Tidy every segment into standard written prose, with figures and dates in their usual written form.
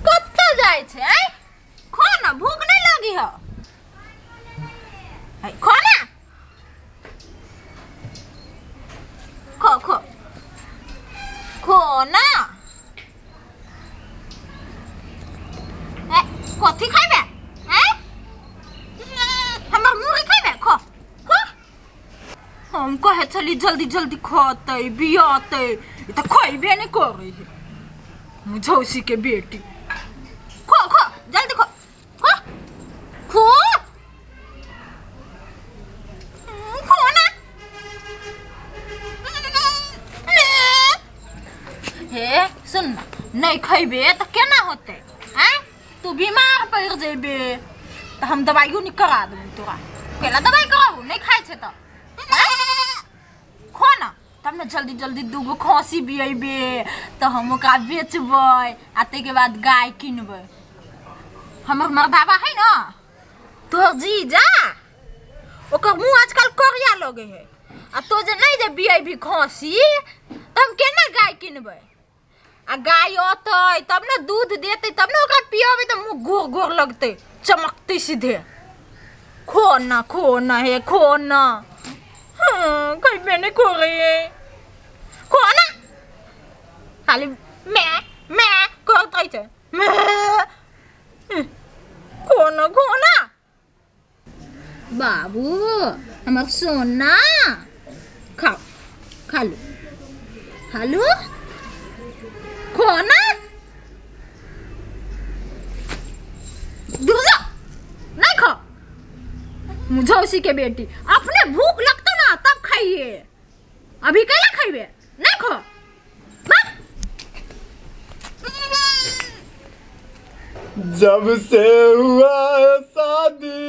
कत्ते जाय छै खो ना भूख नहीं लगी हो खो ना खो खो खो ना कथी खाइबे हमर मुंह खाइबे खो खो हम कहे चली जल्दी जल्दी खाते बियाते ई त खाइबे नहीं करे है मुझौसी के बेटी खो खो जल्दी खो खो खो खो ना हे सुन नहीं खाइबे त केना होते हैं तू बीमार पड़ जेबे तो हम दवाइयो नहीं करा देबे तोरा केला दवाई कराऊ नहीं खाइ छे तो खो ना तब ना जल्दी जल्दी दूगो खसी बियबे तो हम ओकरा बेचबै आ ते के बाद गाय किनबै हमर मर्दावा है ना तोर जीजा ओकर मुंह आजकल करिया लगे है आ तो जे नहीं जे बियबी खसी त हम केना गाय किनबै आ गाय होतै तब ना दूध देतै तब ना ओकरा पियबै त मुंह गोर गोर लगतै चमकतै सीधे खो ना हे खो ना खाइबे नहीं करे खो ना खाली मैं करतै छै खो ना बाबू हमर सोना खाओ खालू खो ना दूजा नहीं खो मुझौसी के बेटी अपने भूख लगता ना तब खाइए अभी कैला खाइबे नहीं खो जब से हुआ है शादी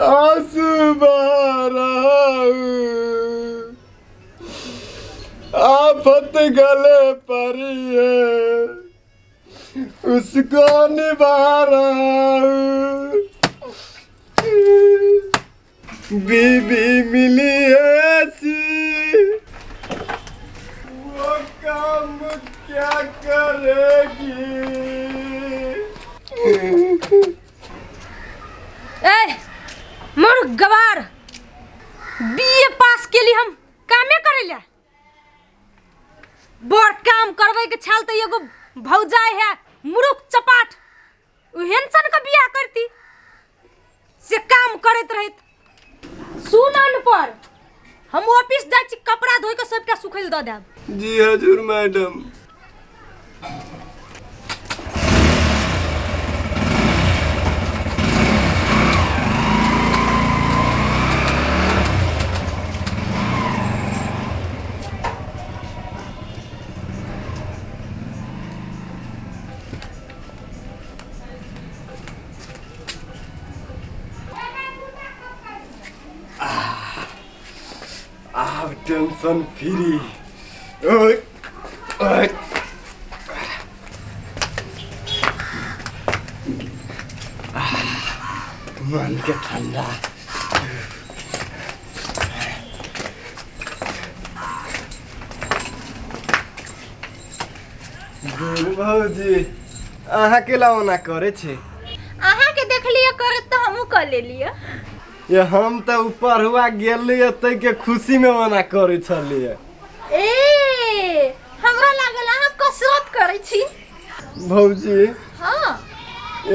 आंसू बहा आफत गले पड़ी है उसको निभा रहा हूँ बीबी मिली ऐसी वो काम क्या करेगी मोर गवार बीए पास के लिए हम कामे करेला बड़ काम करवे के छाल त एगो भौजाई है मुरुख चपाट उहेनसन का बियाह करती से काम करत रहित सुन अनपढ़ हम ऑफिस जाय छी कपड़ा धोइ के सबका सुखैल the Deb ji Hazur madam अब टेंशन फ्री मन के ठंडा भौजी अहाँ के लावना करे छे अहाँ के देख लिया करे तो हमहू कर ले लिया ये हम तो ऊपर हुआ गेलिए तै के खुशी में मना करे छलिए ए हमरा लागल अहाँ कसरत करे छी भौजी हां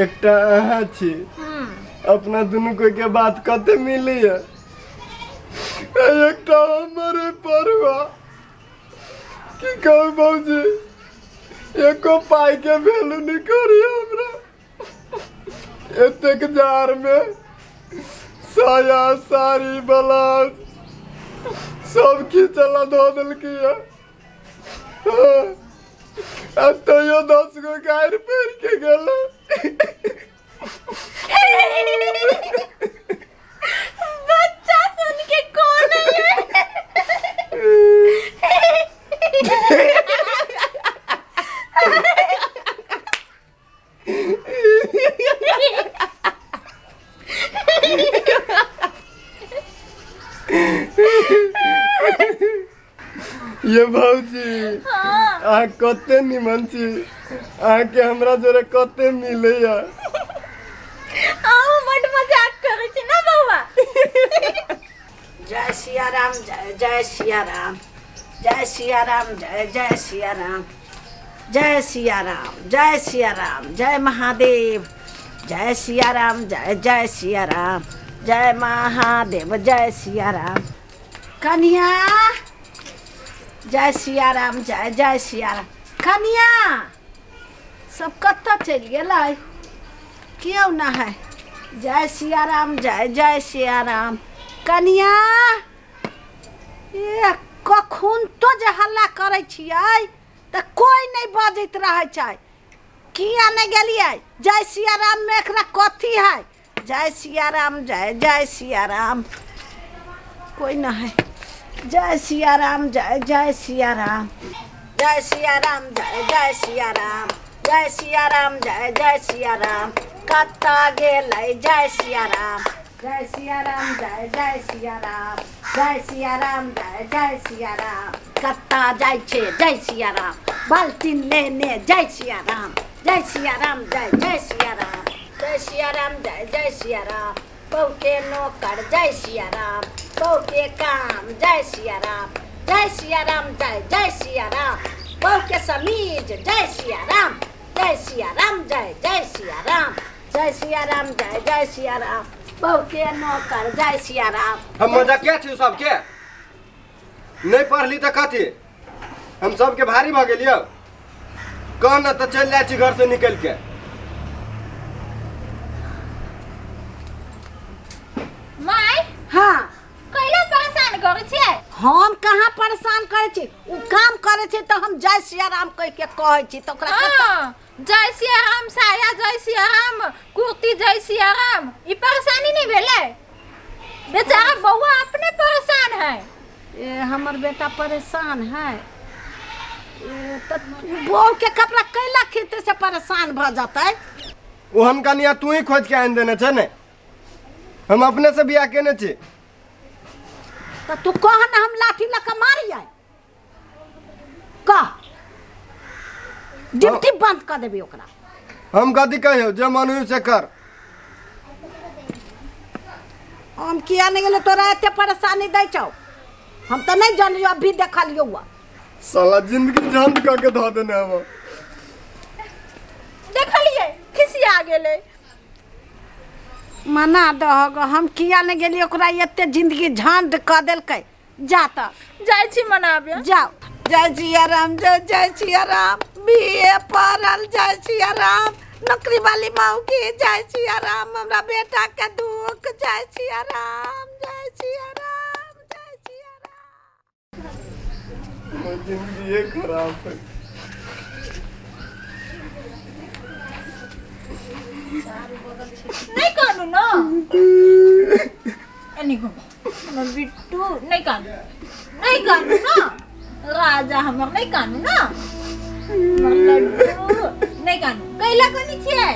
एकटा अहाँ छी अपना दुनु कोई के बात कते मिली है एकटा हमरे परवा की कहू भौजी एको पाई के वैल्यू नहीं करी हमरा एतेक जार में साया साड़ी ब्लाउज सब खींचला धो दिलकी है तैयो 10 गो गायर पैर के गेल बच्चा सुन के कौन है ये भौजी हाँ आ कते निमन छी आ के हमरा जोरे कते मिले या आओ मत मजाक करे छी ना बउआ। जय सिया राम जय सिया राम जय सिया राम जय सिया राम जय सिया राम जय सिया राम जय महादेव जय सिया राम जय सिया राम जय महादेव जय सिया राम। कन्या जय सिया राम जय सिया राम। कन्या सब कत्ता चल गेलै क्यों ना है। जय सिया राम जय सिया राम। कन्या ये कखुन तो जे हल्ला करे छियै त कोई नहीं बजैत रहे छै किया नहीं गेलियै। जय सिया राम में एकरा कथी है। जय सिया राम जय सिया राम कोई ना है। जय सिया राम जय सिया राम जय सिया राम जय सिया राम जय सिया राम जय सिया राम। कत्ता गेलै जय सिया राम जय सिया राम जय सिया राम जय सिया राम जय सिया राम। कत्ता जाय छे जय सिया राम बाल्टीन लेने जय सिया राम जय सिया राम जय सिया राम जय सिया राम जय सिया राम। बहू के नौकर जय सिया राम बहू के काम जय सिया राम जय सिया राम। बहू के समीज जय सिया राम जय सिया राम जय सिया राम जय सिया राम जय सिया राम। बहू के नौकर जय सिया राम। हम मजा क्या थी सबके नहीं पढ़ली तो कथी हम सबके भारी भ गेलियो कह न तो चल जाए छी घर से निकल के। माय हाँ कैला परेशान करे छियै। हम कहाँ परेशान करे छी उ काम करे छी तो हम जय सिया राम कह के कहै छी तो ओकरा हाँ, जय सिया राम साया जय सिया राम कुर्ती जय सिया राम ई परेशानी नहीं भेले। बेचारा बउआ अपने परेशान है। ये हमर बेटा परेशान है तो बहू के कपड़ा कैला खींचे से परेशान भ जाते। वो हम कनिया तू ही खोज के आन देने छ ने हम अपने से बियाह केने छी। तो तू कह ना हम लाठी लका मारिए कह ड्यूटी बंद कर देबी ओकरा। हम कथी कहियो जे मन हुई से कर। हम किया नहीं गेलो तोरा एते परेशानी दै छौ हम तो नहीं जानियो अभी देखा लियो हुआ साला जिंदगी झंड करके धो देने हम देखलिए खिसिया गेले। मना दहग हम किया नहीं गेली ओकरा एते जिंदगी झंड कर देलकै जाता जाय छी मनाबे जाओ। जय सिया राम जय सिया राम बीए पढ़ल जय सिया राम नौकरी वाली माऊ की जय सिया राम हमरा बेटा के दुख जय सिया राम जय सिया राम जय सिया राम। जिंदगी खराब है। नहीं कानू ना एनी को हमर बिट्टू नहीं कानू ना राजा हमर नहीं कानू ना हमर लड्डू नहीं कानू कैला कोनी छियै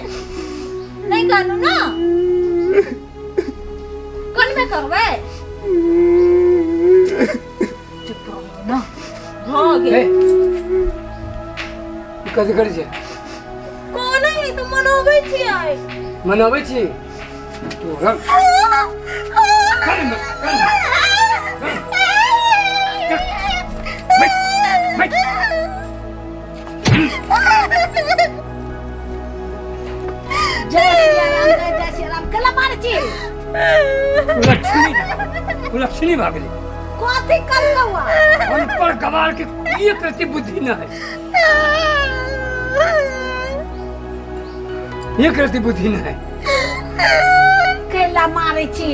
नहीं कानू ना कोन में करबै चुप रहो ना हो गे कथी करै छै कोन है तो मनोबै छियै मनबै छी तोरा जय सिया राम कला मार छी लक्ष्मी भागली कथी कर कौआ अनपढ़ गवार के ये प्रति बुद्धि न है ये करती बुद्धि न है कैला मारे छी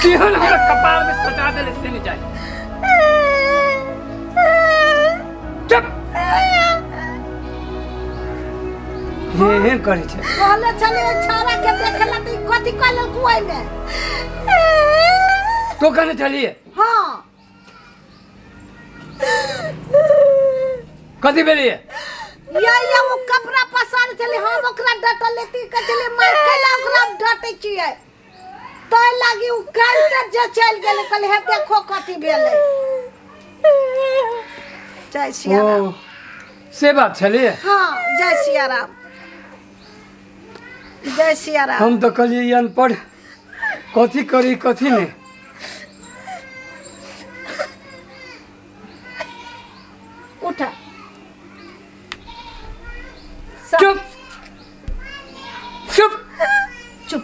केहन हमरा कपाल में सटा देले से नहीं जाए। चुप हे करे छै कहले चले छाड़ा के देखला त कथी कहल कुआई में तो कहने चलिए हां कथी भेलिए या वो कपड़ा पसंद चले हम ओकरा डटल लेती के चले मार कैला ओकरा डटै छियै तो लागी उ काल के जे चल गेले कहले हे देखो कथी भेलै जय सिया राम। से बात छलिए। हाँ जय सिया राम, जय सिया राम। हम तो कहलिए अनपढ़ कथी करी कथी नहीं। उठा चुप चुप चुप,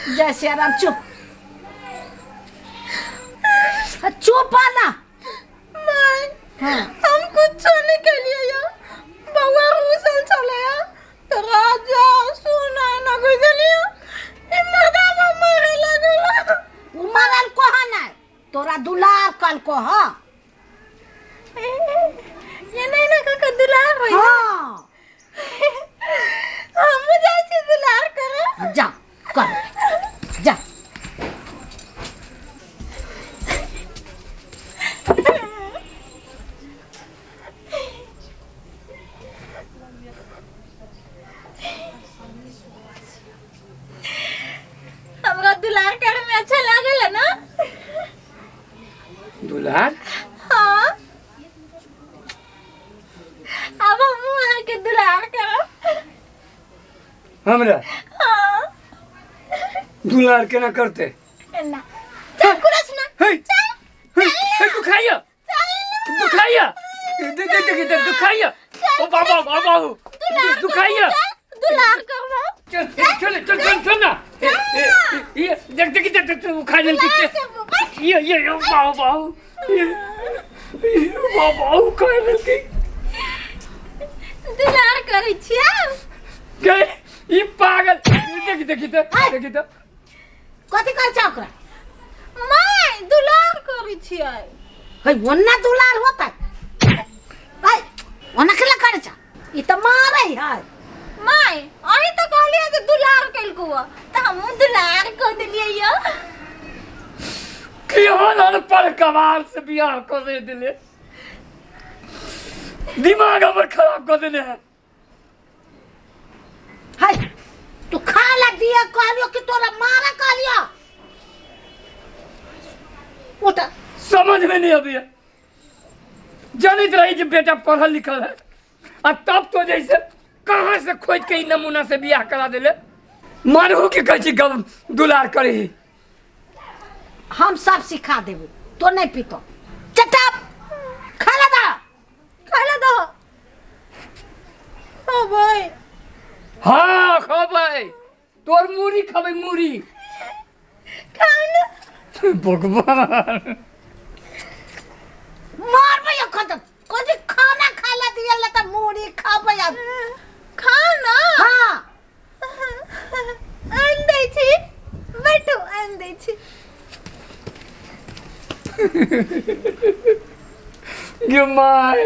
जय सिया राम चुप। चुप आना। हाँ। हम कुछ नहीं के लिए या बउआ रूसल चले या तो राजा सुना ना कोई गलिया ई मर्दा मारे लगला। उमरल को है ना तोरा दुलार कल को। हाँ ये नहीं ना का दुलार होई। हाँ हम जाई छी दुलार करे। जा कर जा। हमरा दुलार करे में अच्छा लागल ना। दुलार हाँ अब हम वहाँ के दुलार करब। हमरा हाँ दुलार केना करते। ना चल कुरस ना हे हे तू खाइया तू खाइया तू खाइया। ओ बाबा बाबा तू खाइया दुलार करबो। चल चल चल चल चल ना। ये देख तू खा ले की ये बाबा बाबा खा ले की दुलार करै छियै के ई पागल। देखी तो कथी कर छ ओकरा। मैं दुलार करै छियै। है ओन्ना दुलार होता है ओन्ना केला करे छ। ई त मारै है। मैं अही तो कहलिए कि दुलार कइलको त हम दुलार कर देलिए या। कि होन पर कमाल से बियाह कर दे दिले। दिमाग हमर खराब कर देने है। तू खा ला दिया कहलियो कि तोरा मारा कहलियो। उठा समझ में नहीं अभी जानित रही कि बेटा पढ़ल लिखल है और तब तो जैसे कहाँ से खोज के नमूना से बियाह करा दिले। मानू कि कहती गम दुलार करी। हम सब सिखा देबे तो नहीं पीतो। चटप खाला दा खाला दो। ओ भाई हाँ खबै तोर मूरी खबै मूरी खाना भगवान मार भैया खत्म कोई खाना खाला दिया ला त मुड़ी खाबे अब। खाना हाँ आन दै छी बैठो आन दै छी। गे माय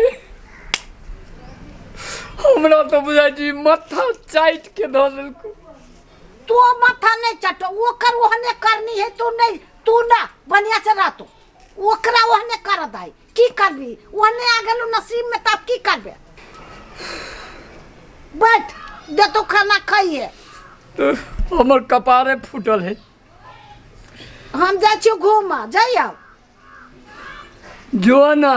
हमरा तो बुझाई छी माथा चाट के धऽ देलको। तू माथा नहीं चटो ओकर ओहने करनी है। तू ना बढ़िया से रहतो ओकरा ओहने कर दाई की करबी। ओहने आ गेलू नसीब में तब की करबे। बैठ दे तो खाना खाइए। तो हमर कपारे फूटल है। हम जा छी घूमा जाइयो। जो ना